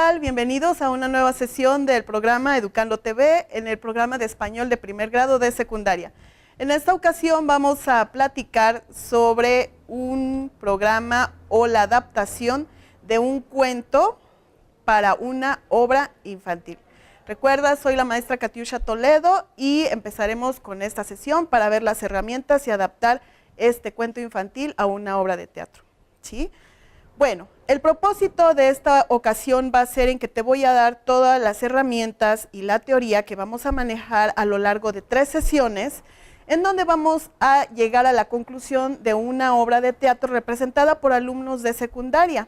tal? Bienvenidos a una nueva sesión del programa Educando TV, en el programa de español de primer grado de secundaria. En esta ocasión vamos a platicar sobre un programa o la adaptación de un cuento para una obra infantil. Recuerda, soy la maestra Katiusha Toledo y empezaremos con esta sesión para ver las herramientas y adaptar este cuento infantil a una obra de teatro, ¿sí? Bueno, el propósito de esta ocasión va a ser en que te voy a dar todas las herramientas y la teoría que vamos a manejar a lo largo de 3 sesiones, en donde vamos a llegar a la conclusión de una obra de teatro representada por alumnos de secundaria.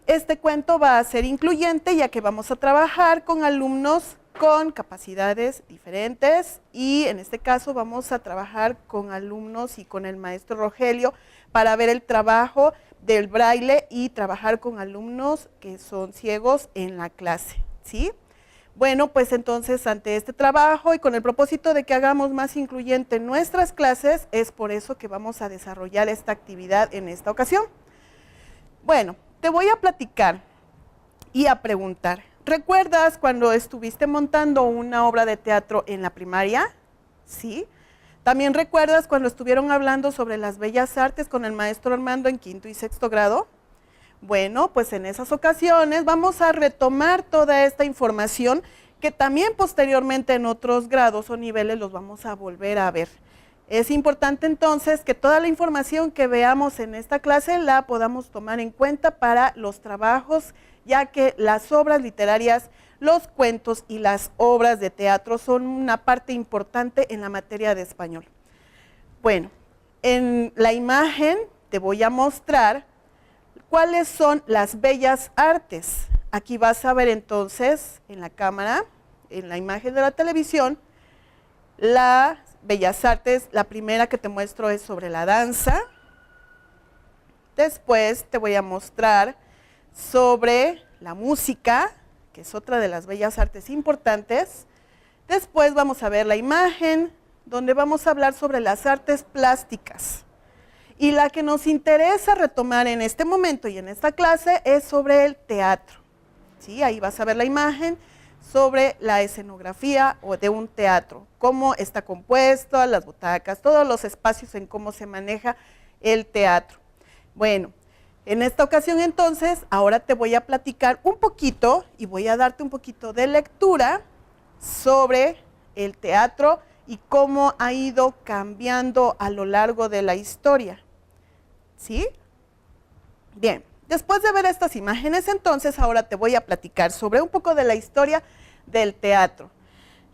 Este cuento va a ser incluyente, ya que vamos a trabajar con alumnos con capacidades diferentes y en este caso vamos a trabajar con alumnos y con el maestro Rogelio para ver el trabajo del braille y trabajar con alumnos que son ciegos en la clase, ¿sí? Bueno, pues entonces ante este trabajo y con el propósito de que hagamos más incluyente nuestras clases, es por eso que vamos a desarrollar esta actividad en esta ocasión. Bueno, te voy a platicar y a preguntar. ¿Recuerdas cuando estuviste montando una obra de teatro en la primaria? ¿Sí? ¿También recuerdas cuando estuvieron hablando sobre las bellas artes con el maestro Armando en 5º y 6º grado? Bueno, pues en esas ocasiones vamos a retomar toda esta información que también posteriormente en otros grados o niveles los vamos a volver a ver. Es importante entonces que toda la información que veamos en esta clase la podamos tomar en cuenta para los trabajos, ya que las obras literarias, los cuentos y las obras de teatro son una parte importante en la materia de español. Bueno, en la imagen te voy a mostrar cuáles son las bellas artes. Aquí vas a ver entonces en la cámara, en la imagen de la televisión, las bellas artes. La primera que te muestro es sobre la danza. Después te voy a mostrar sobre la música, que es otra de las bellas artes importantes. Después vamos a ver la imagen, donde vamos a hablar sobre las artes plásticas. Y la que nos interesa retomar en este momento y en esta clase es sobre el teatro. ¿Sí? Ahí vas a ver la imagen sobre la escenografía o de un teatro, cómo está compuesto, las butacas, todos los espacios en cómo se maneja el teatro. Bueno, en esta ocasión entonces, ahora te voy a platicar un poquito y voy a darte un poquito de lectura sobre el teatro y cómo ha ido cambiando a lo largo de la historia. ¿Sí? Bien, después de ver estas imágenes, entonces ahora te voy a platicar sobre un poco de la historia del teatro.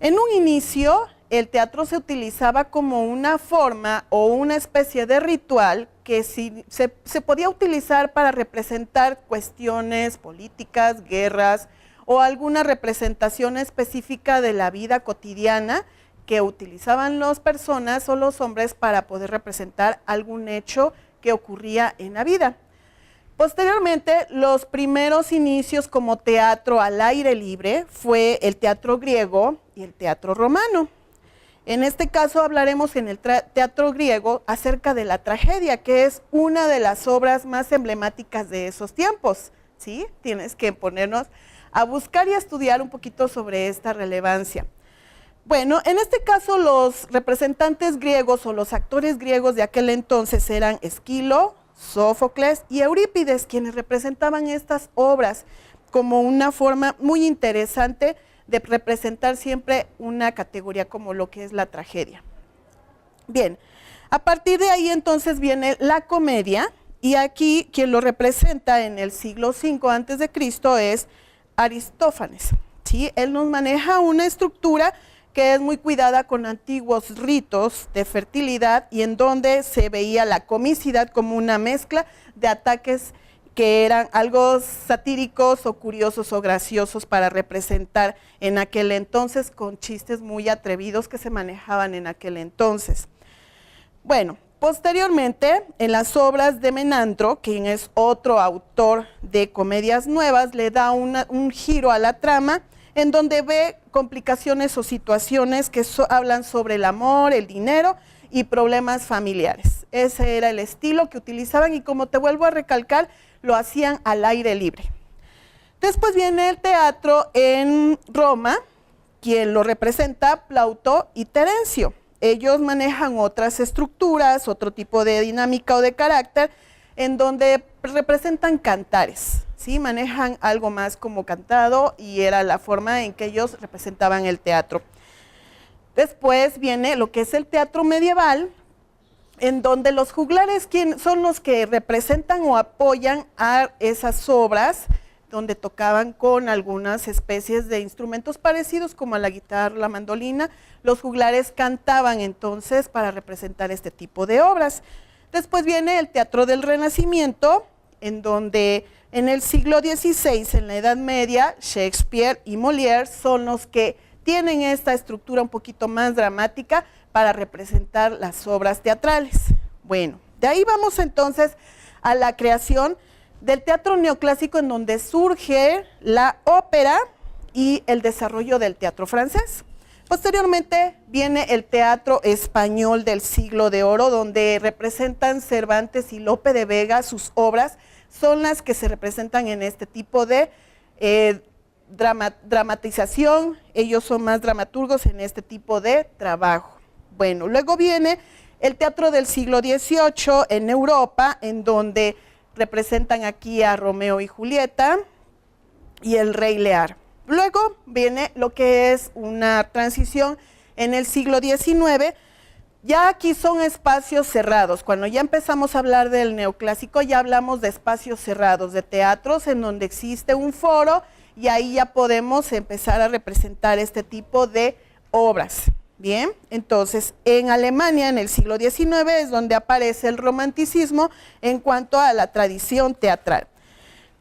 En un inicio, el teatro se utilizaba como una forma o una especie de ritual que se podía utilizar para representar cuestiones políticas, guerras o alguna representación específica de la vida cotidiana que utilizaban las personas o los hombres para poder representar algún hecho que ocurría en la vida. Posteriormente, los primeros inicios como teatro al aire libre fue el teatro griego y el teatro romano. En este caso hablaremos en el teatro griego acerca de la tragedia, que es una de las obras más emblemáticas de esos tiempos, ¿sí? Tienes que ponernos a buscar y a estudiar un poquito sobre esta relevancia. Bueno, en este caso los representantes griegos o los actores griegos de aquel entonces eran Esquilo, Sófocles y Eurípides, quienes representaban estas obras como una forma muy interesante de representar siempre una categoría como lo que es la tragedia. Bien, a partir de ahí entonces viene la comedia y aquí quien lo representa en el siglo V a.C. es Aristófanes, ¿sí? Él nos maneja una estructura que es muy cuidada con antiguos ritos de fertilidad y en donde se veía la comicidad como una mezcla de ataques que eran algo satíricos o curiosos o graciosos para representar en aquel entonces con chistes muy atrevidos que se manejaban en aquel entonces. Bueno, posteriormente en las obras de Menandro, quien es otro autor de comedias nuevas, le da un giro a la trama en donde ve complicaciones o situaciones que hablan sobre el amor, el dinero y problemas familiares. Ese era el estilo que utilizaban y como te vuelvo a recalcar, lo hacían al aire libre. Después viene el teatro en Roma, quien lo representa Plauto y Terencio. Ellos manejan otras estructuras, otro tipo de dinámica o de carácter, en donde representan cantares, ¿sí? Manejan algo más como cantado y era la forma en que ellos representaban el teatro. Después viene lo que es el teatro medieval, en donde los juglares son los que representan o apoyan a esas obras, donde tocaban con algunas especies de instrumentos parecidos como a la guitarra, la mandolina. Los juglares cantaban entonces para representar este tipo de obras. Después viene el teatro del Renacimiento, en donde en el siglo XVI, en la Edad Media, Shakespeare y Molière son los que tienen esta estructura un poquito más dramática para representar las obras teatrales. Bueno, de ahí vamos entonces a la creación del teatro neoclásico, en donde surge la ópera y el desarrollo del teatro francés. Posteriormente viene el teatro español del siglo de oro, donde representan Cervantes y Lope de Vega. Sus obras son las que se representan en este tipo de dramatización. Ellos son más dramaturgos en este tipo de trabajo. Bueno, luego viene el teatro del siglo XVIII en Europa, en donde representan aquí a Romeo y Julieta y el Rey Lear. Luego viene lo que es una transición en el siglo XIX. Ya aquí son espacios cerrados. Cuando ya empezamos a hablar del neoclásico, ya hablamos de espacios cerrados, de teatros en donde existe un foro, y ahí ya podemos empezar a representar este tipo de obras. Bien, entonces en Alemania en el siglo XIX es donde aparece el romanticismo en cuanto a la tradición teatral.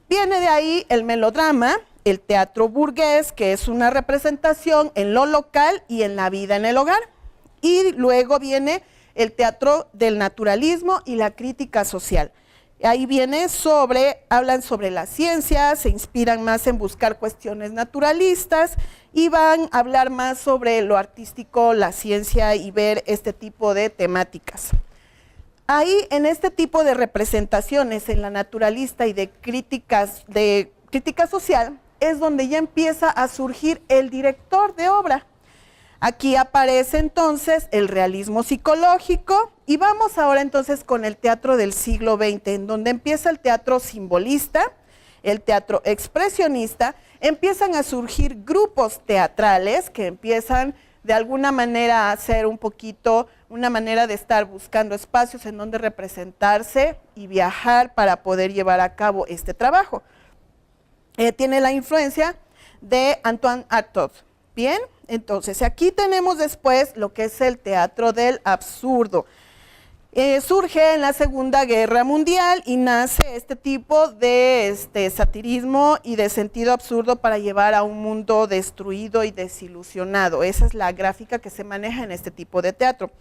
Viene de ahí el melodrama, el teatro burgués, que es una representación en lo local y en la vida en el hogar. Y luego viene el teatro del naturalismo y la crítica social. Ahí viene hablan sobre la ciencia, se inspiran más en buscar cuestiones naturalistas y van a hablar más sobre lo artístico, la ciencia y ver este tipo de temáticas. Ahí en este tipo de representaciones, en la naturalista y de crítica social, es donde ya empieza a surgir el director de obra. Aquí aparece entonces el realismo psicológico y vamos ahora entonces con el teatro del siglo XX, en donde empieza el teatro simbolista, el teatro expresionista, empiezan a surgir grupos teatrales que empiezan de alguna manera a hacer un poquito una manera de estar buscando espacios en donde representarse y viajar para poder llevar a cabo este trabajo. Tiene la influencia de Antoine Artaud. Bien, entonces aquí tenemos después lo que es el teatro del absurdo. Surge en la Segunda Guerra Mundial y nace este tipo de satirismo y de sentido absurdo para llevar a un mundo destruido y desilusionado. Esa es la gráfica que se maneja en este tipo de teatro.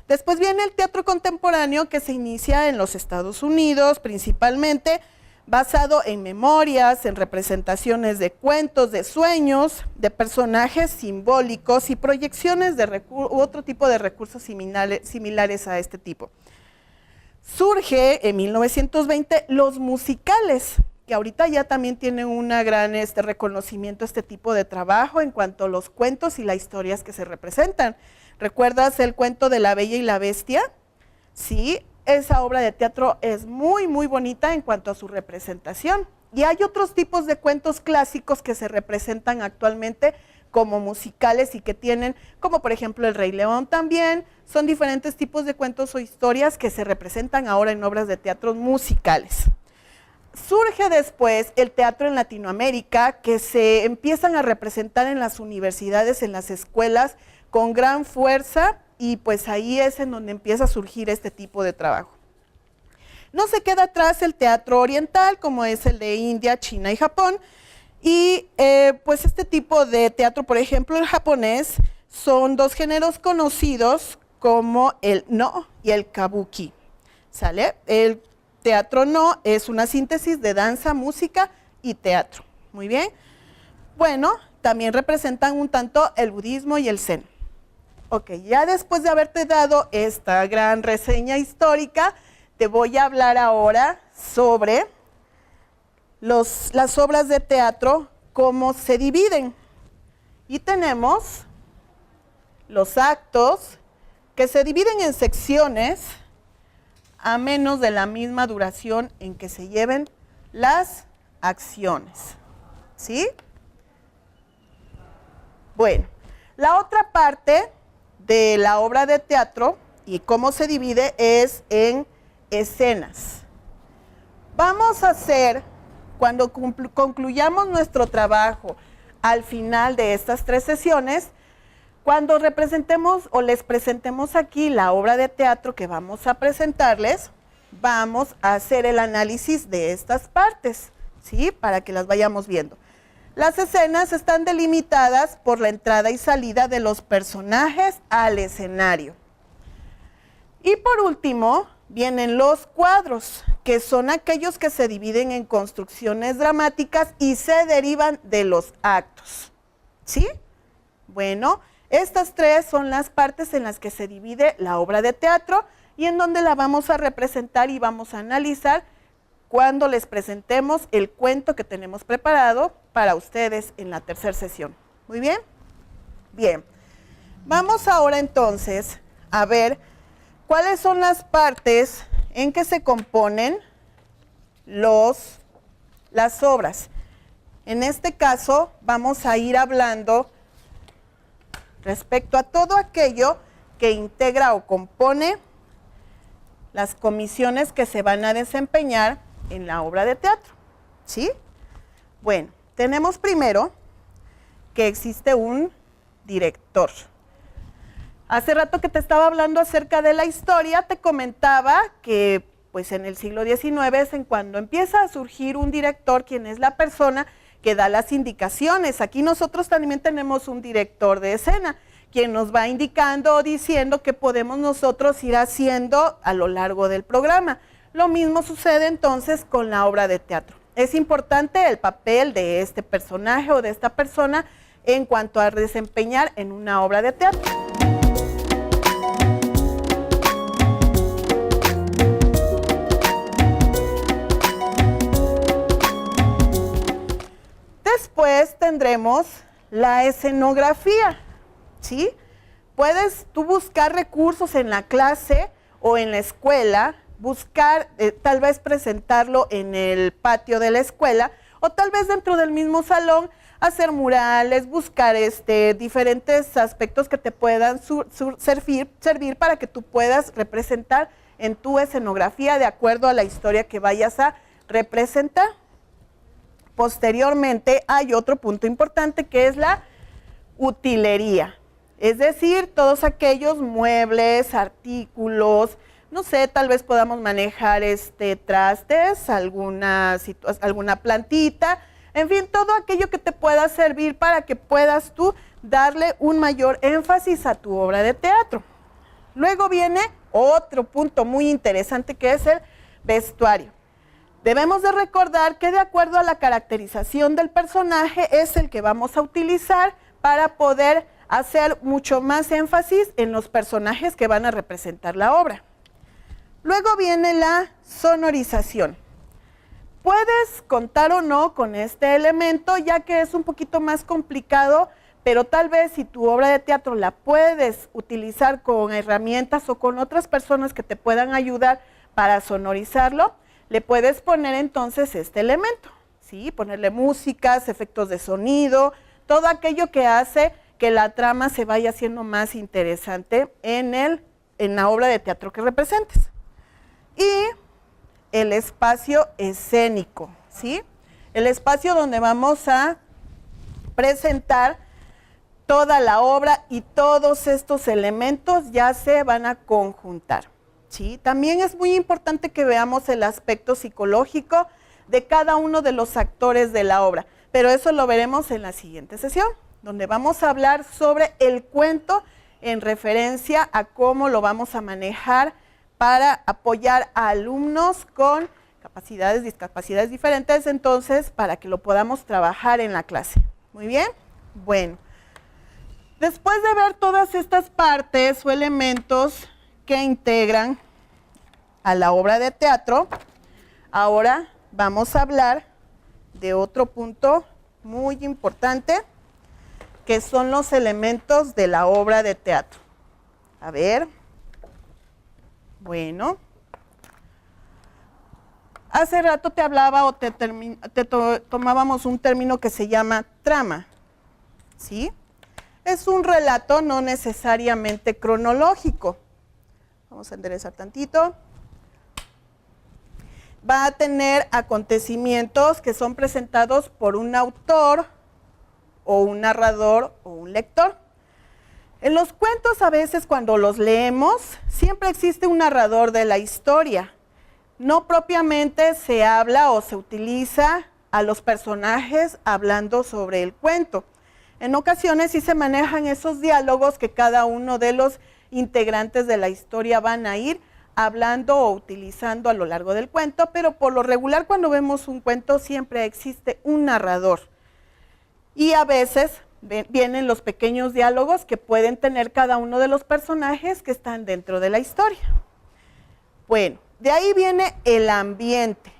Después viene el teatro contemporáneo, que se inicia en los Estados Unidos principalmente, basado en memorias, en representaciones de cuentos, de sueños, de personajes simbólicos y proyecciones de otro tipo de recursos similares a este tipo. Surge en 1920 los musicales, que ahorita ya también tienen un gran reconocimiento este tipo de trabajo en cuanto a los cuentos y las historias que se representan. ¿Recuerdas el cuento de La Bella y la Bestia? Sí. Esa obra de teatro es muy, muy bonita en cuanto a su representación. Y hay otros tipos de cuentos clásicos que se representan actualmente como musicales y que tienen, como por ejemplo El Rey León también, son diferentes tipos de cuentos o historias que se representan ahora en obras de teatro musicales. Surge después el teatro en Latinoamérica, que se empiezan a representar en las universidades, en las escuelas, con gran fuerza, y pues ahí es en donde empieza a surgir este tipo de trabajo. No se queda atrás el teatro oriental, como es el de India, China y Japón, y pues este tipo de teatro, por ejemplo el japonés, son dos géneros conocidos como el no y el kabuki, ¿sale? El teatro no es una síntesis de danza, música y teatro, muy bien. Bueno, también representan un tanto el budismo y el zen. Ok, ya después de haberte dado esta gran reseña histórica, te voy a hablar ahora sobre las obras de teatro, cómo se dividen. Y tenemos los actos que se dividen en secciones a menos de la misma duración en que se lleven las acciones. ¿Sí? Bueno, la otra parte de la obra de teatro y cómo se divide es en escenas. Vamos a hacer, cuando concluyamos nuestro trabajo al final de estas 3 sesiones, cuando representemos o les presentemos aquí la obra de teatro que vamos a presentarles, vamos a hacer el análisis de estas partes, ¿sí? Para que las vayamos viendo. Las escenas están delimitadas por la entrada y salida de los personajes al escenario. Y por último, vienen los cuadros, que son aquellos que se dividen en construcciones dramáticas y se derivan de los actos. ¿Sí? Bueno, estas 3 son las partes en las que se divide la obra de teatro y en donde la vamos a representar y vamos a analizar cuando les presentemos el cuento que tenemos preparado para ustedes en la 3ª sesión. ¿Muy bien? Bien. Vamos ahora entonces a ver cuáles son las partes en que se componen las obras. En este caso vamos a ir hablando respecto a todo aquello que integra o compone las comisiones que se van a desempeñar en la obra de teatro. ¿Sí? Bueno, tenemos primero que existe un director. Hace rato que te estaba hablando acerca de la historia, te comentaba que pues en el siglo XIX es en cuando empieza a surgir un director, quien es la persona que da las indicaciones. Aquí nosotros también tenemos un director de escena, quien nos va indicando o diciendo qué podemos nosotros ir haciendo a lo largo del programa. Lo mismo sucede entonces con la obra de teatro. Es importante el papel de este personaje o de esta persona en cuanto a desempeñar en una obra de teatro. Después tendremos la escenografía, ¿sí? Puedes tú buscar recursos en la clase o en la escuela, buscar, tal vez presentarlo en el patio de la escuela o tal vez dentro del mismo salón, hacer murales, buscar diferentes aspectos que te puedan servir para que tú puedas representar en tu escenografía de acuerdo a la historia que vayas a representar. Posteriormente hay otro punto importante que es la utilería, es decir, todos aquellos muebles, artículos, no sé, tal vez podamos manejar trastes, alguna plantita, en fin, todo aquello que te pueda servir para que puedas tú darle un mayor énfasis a tu obra de teatro. Luego viene otro punto muy interesante que es el vestuario. Debemos de recordar que de acuerdo a la caracterización del personaje es el que vamos a utilizar para poder hacer mucho más énfasis en los personajes que van a representar la obra. Luego viene la sonorización. Puedes contar o no con este elemento, ya que es un poquito más complicado, pero tal vez si tu obra de teatro la puedes utilizar con herramientas o con otras personas que te puedan ayudar para sonorizarlo, le puedes poner entonces este elemento, ¿sí? Ponerle músicas, efectos de sonido, todo aquello que hace que la trama se vaya haciendo más interesante en la obra de teatro que representes. Y el espacio escénico, ¿sí? El espacio donde vamos a presentar toda la obra y todos estos elementos ya se van a conjuntar. ¿Sí? También es muy importante que veamos el aspecto psicológico de cada uno de los actores de la obra, pero eso lo veremos en la siguiente sesión, donde vamos a hablar sobre el cuento en referencia a cómo lo vamos a manejar para apoyar a alumnos con discapacidades diferentes, entonces, para que lo podamos trabajar en la clase. ¿Muy bien? Bueno, después de ver todas estas partes o elementos que integran a la obra de teatro, ahora vamos a hablar de otro punto muy importante, que son los elementos de la obra de teatro. A ver, bueno, hace rato te hablaba o tomábamos un término que se llama trama, ¿sí? Es un relato no necesariamente cronológico. Vamos a enderezar tantito. Va a tener acontecimientos que son presentados por un autor o un narrador o un lector. En los cuentos, a veces cuando los leemos, siempre existe un narrador de la historia. No propiamente se habla o se utiliza a los personajes hablando sobre el cuento. En ocasiones sí se manejan esos diálogos que cada uno de los integrantes de la historia van a ir hablando o utilizando a lo largo del cuento, pero por lo regular cuando vemos un cuento siempre existe un narrador. Y a veces vienen los pequeños diálogos que pueden tener cada uno de los personajes que están dentro de la historia. Bueno, de ahí viene el ambiente.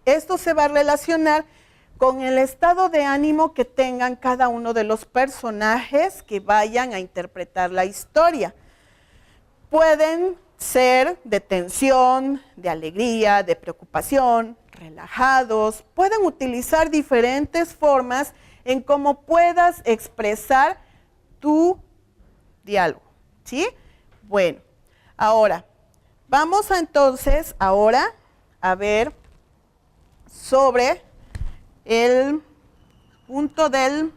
Esto se va a relacionar con el estado de ánimo que tengan cada uno de los personajes que vayan a interpretar la historia. Pueden ser de tensión, de alegría, de preocupación, relajados. Pueden utilizar diferentes formas en cómo puedas expresar tu diálogo, ¿sí? Bueno, ahora, vamos entonces ahora a ver sobre el punto de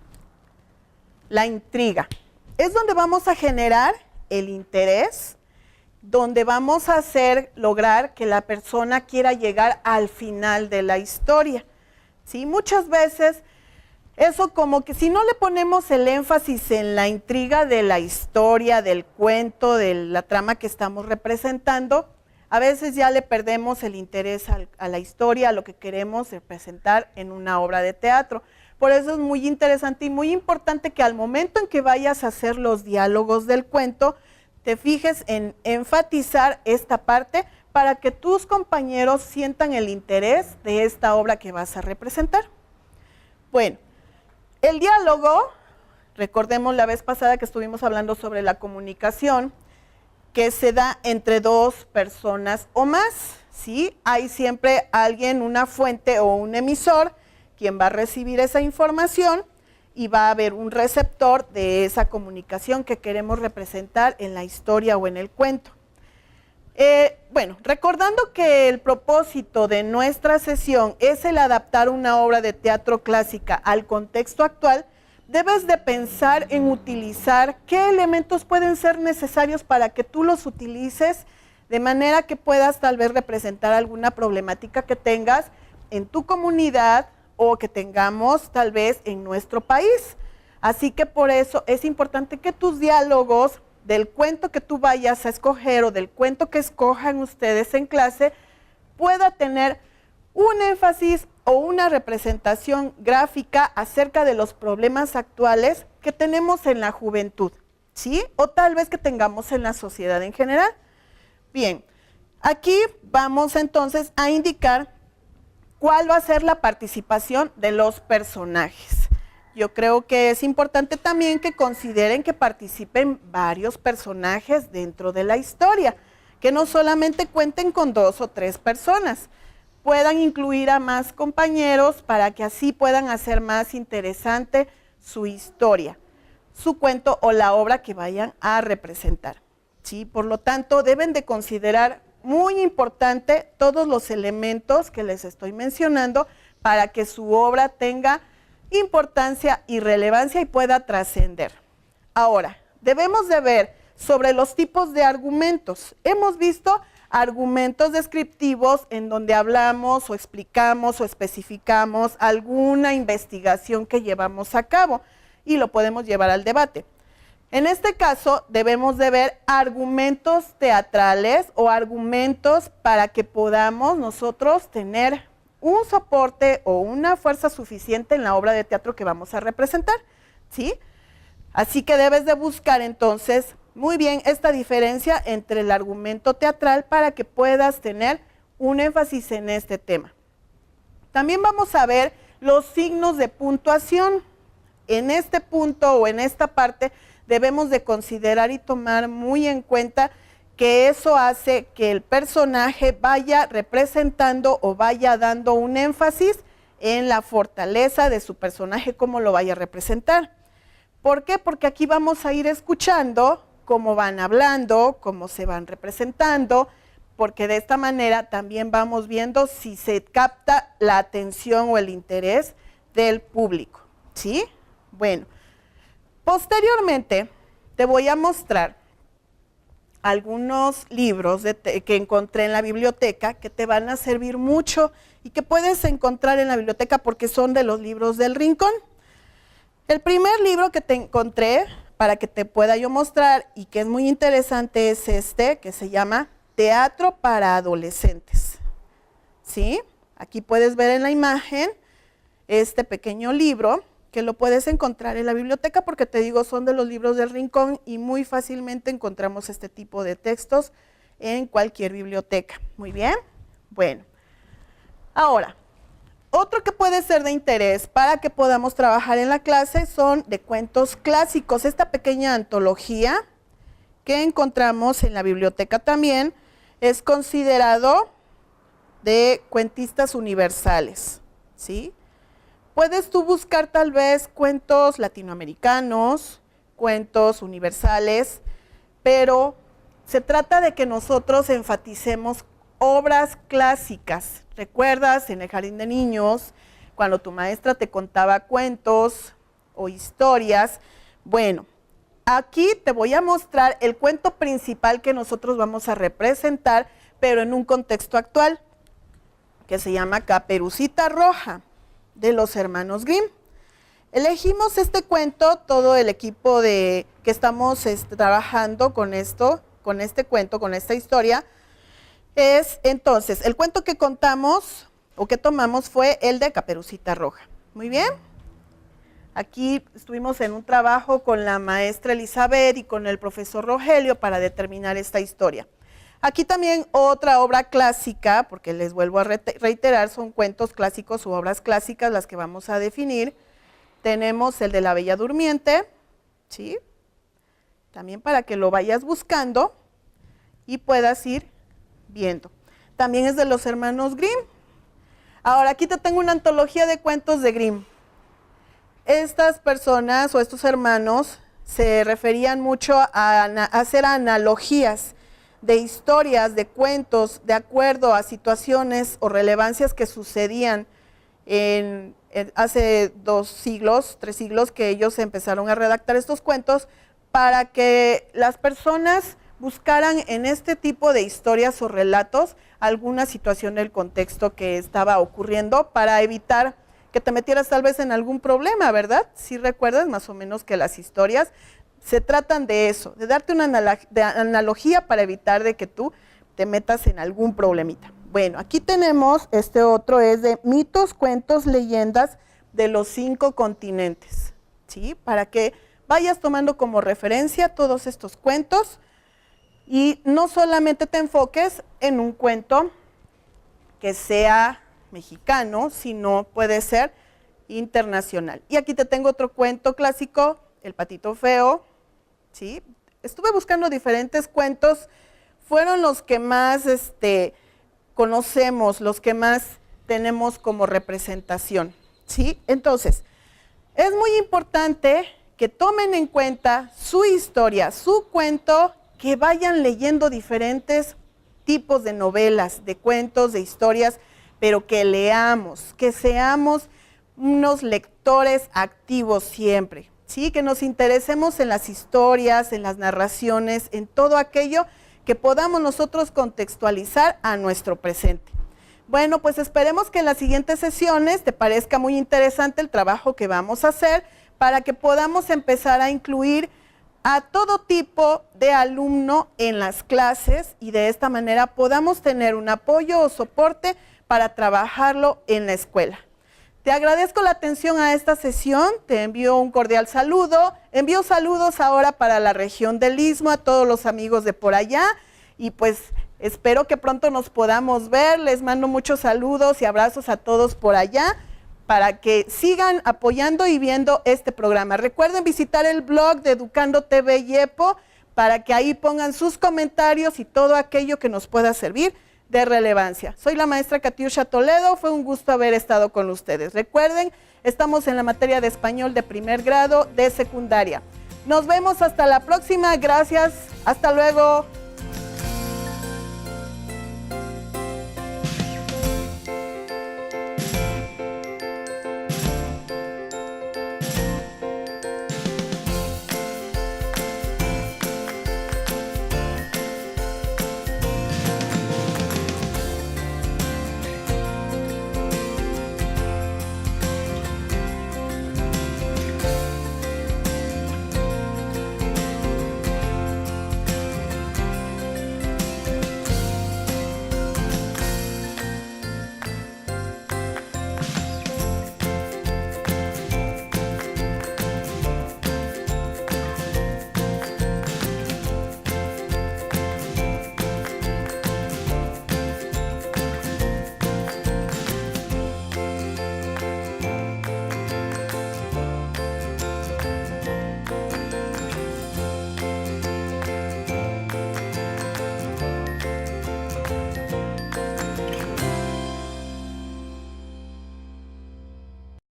la intriga. Es donde vamos a generar el interés, donde vamos a lograr que la persona quiera llegar al final de la historia, ¿sí? Muchas veces eso como que si no le ponemos el énfasis en la intriga de la historia, del cuento, de la trama que estamos representando, a veces ya le perdemos el interés a la historia, a lo que queremos representar en una obra de teatro. Por eso es muy interesante y muy importante que al momento en que vayas a hacer los diálogos del cuento, te fijes en enfatizar esta parte para que tus compañeros sientan el interés de esta obra que vas a representar. Bueno, el diálogo, recordemos la vez pasada que estuvimos hablando sobre la comunicación, que se da entre dos personas o más, ¿sí? Hay siempre alguien, una fuente o un emisor, quien va a recibir esa información y va a haber un receptor de esa comunicación que queremos representar en la historia o en el cuento. Bueno, recordando que el propósito de nuestra sesión es el adaptar una obra de teatro clásica al contexto actual, debes de pensar en utilizar qué elementos pueden ser necesarios para que tú los utilices de manera que puedas tal vez representar alguna problemática que tengas en tu comunidad o que tengamos tal vez en nuestro país. Así que por eso es importante que tus diálogos del cuento que tú vayas a escoger o del cuento que escojan ustedes en clase pueda tener un énfasis o una representación gráfica acerca de los problemas actuales que tenemos en la juventud, ¿sí? O tal vez que tengamos en la sociedad en general. Bien, aquí vamos entonces a indicar cuál va a ser la participación de los personajes. Yo creo que es importante también que consideren que participen varios personajes dentro de la historia, que no solamente cuenten con 2 o 3 personas, puedan incluir a más compañeros para que así puedan hacer más interesante su historia, su cuento o la obra que vayan a representar, ¿sí? Por lo tanto, deben de considerar muy importante todos los elementos que les estoy mencionando para que su obra tenga importancia y relevancia y pueda trascender. Ahora, debemos de ver sobre los tipos de argumentos. Hemos visto argumentos descriptivos en donde hablamos o explicamos o especificamos alguna investigación que llevamos a cabo y lo podemos llevar al debate. En este caso, debemos de ver argumentos teatrales o argumentos para que podamos nosotros tener un soporte o una fuerza suficiente en la obra de teatro que vamos a representar, ¿sí? Así que debes de buscar entonces muy bien esta diferencia entre el argumento teatral para que puedas tener un énfasis en este tema. También vamos a ver los signos de puntuación. En este punto o en esta parte debemos de considerar y tomar muy en cuenta que eso hace que el personaje vaya representando o vaya dando un énfasis en la fortaleza de su personaje, cómo lo vaya a representar. ¿Por qué? Porque aquí vamos a ir escuchando cómo van hablando, cómo se van representando, porque de esta manera también vamos viendo si se capta la atención o el interés del público, ¿sí? Bueno, posteriormente te voy a mostrar algunos libros que encontré en la biblioteca que te van a servir mucho y que puedes encontrar en la biblioteca porque son de los libros del Rincón. El primer libro que te encontré para que te pueda yo mostrar y que es muy interesante es este, que se llama Teatro para Adolescentes. ¿Sí? Aquí puedes ver en la imagen este pequeño libro que lo puedes encontrar en la biblioteca porque te digo, son de los libros del Rincón y muy fácilmente encontramos este tipo de textos en cualquier biblioteca. Muy bien, bueno. Ahora, otro que puede ser de interés para que podamos trabajar en la clase son de cuentos clásicos. Esta pequeña antología que encontramos en la biblioteca también es considerado de cuentistas universales, ¿sí? Puedes tú buscar tal vez cuentos latinoamericanos, cuentos universales, pero se trata de que nosotros enfaticemos obras clásicas. ¿Recuerdas en el jardín de niños, cuando tu maestra te contaba cuentos o historias? Bueno, aquí te voy a mostrar el cuento principal que nosotros vamos a representar, pero en un contexto actual, que se llama Caperucita Roja, de los hermanos Grimm. Elegimos este cuento, todo el equipo que estamos trabajando con esto, con este cuento, con esta historia. Entonces, el cuento que contamos o que tomamos fue el de Caperucita Roja. Muy bien. Aquí estuvimos en un trabajo con la maestra Elizabeth y con el profesor Rogelio para determinar esta historia. Aquí también otra obra clásica, porque les vuelvo a reiterar, son cuentos clásicos u obras clásicas las que vamos a definir. Tenemos el de La Bella Durmiente, ¿sí? También para que lo vayas buscando y puedas ir viendo. También es de los hermanos Grimm. Ahora, aquí te tengo una antología de cuentos de Grimm. Estas personas o estos hermanos se referían mucho a hacer analogías de historias, de cuentos, de acuerdo a situaciones o relevancias que sucedían hace 2 siglos, 3 siglos, que ellos empezaron a redactar estos cuentos para que las personas buscaran en este tipo de historias o relatos alguna situación del contexto que estaba ocurriendo para evitar que te metieras tal vez en algún problema, ¿verdad? Si recuerdas más o menos que las historias se tratan de eso, de darte una analogía para evitar de que tú te metas en algún problemita. Bueno, aquí tenemos, este otro es de mitos, cuentos, leyendas de los 5 continentes, ¿sí? Para que vayas tomando como referencia todos estos cuentos y no solamente te enfoques en un cuento que sea mexicano, sino puede ser internacional. Y aquí te tengo otro cuento clásico, El Patito Feo, ¿sí? Estuve buscando diferentes cuentos, fueron los que más conocemos, los que más tenemos como representación, ¿sí? Entonces, es muy importante que tomen en cuenta su historia, su cuento, que vayan leyendo diferentes tipos de novelas, de cuentos, de historias, pero que leamos, que seamos unos lectores activos siempre, ¿sí? Que nos interesemos en las historias, en las narraciones, en todo aquello que podamos nosotros contextualizar a nuestro presente. Bueno, pues esperemos que en las siguientes sesiones te parezca muy interesante el trabajo que vamos a hacer para que podamos empezar a incluir a todo tipo de alumno en las clases y de esta manera podamos tener un apoyo o soporte para trabajarlo en la escuela. Te agradezco la atención a esta sesión, te envío un cordial saludo, envío saludos ahora para la región del Istmo, a todos los amigos de por allá y pues espero que pronto nos podamos ver, les mando muchos saludos y abrazos a todos por allá para que sigan apoyando y viendo este programa. Recuerden visitar el blog de Educando TV YEPO para que ahí pongan sus comentarios y todo aquello que nos pueda servir de relevancia. Soy la maestra Katiusha Toledo, fue un gusto haber estado con ustedes. Recuerden, estamos en la materia de español de primer grado de secundaria. Nos vemos hasta la próxima, gracias, hasta luego.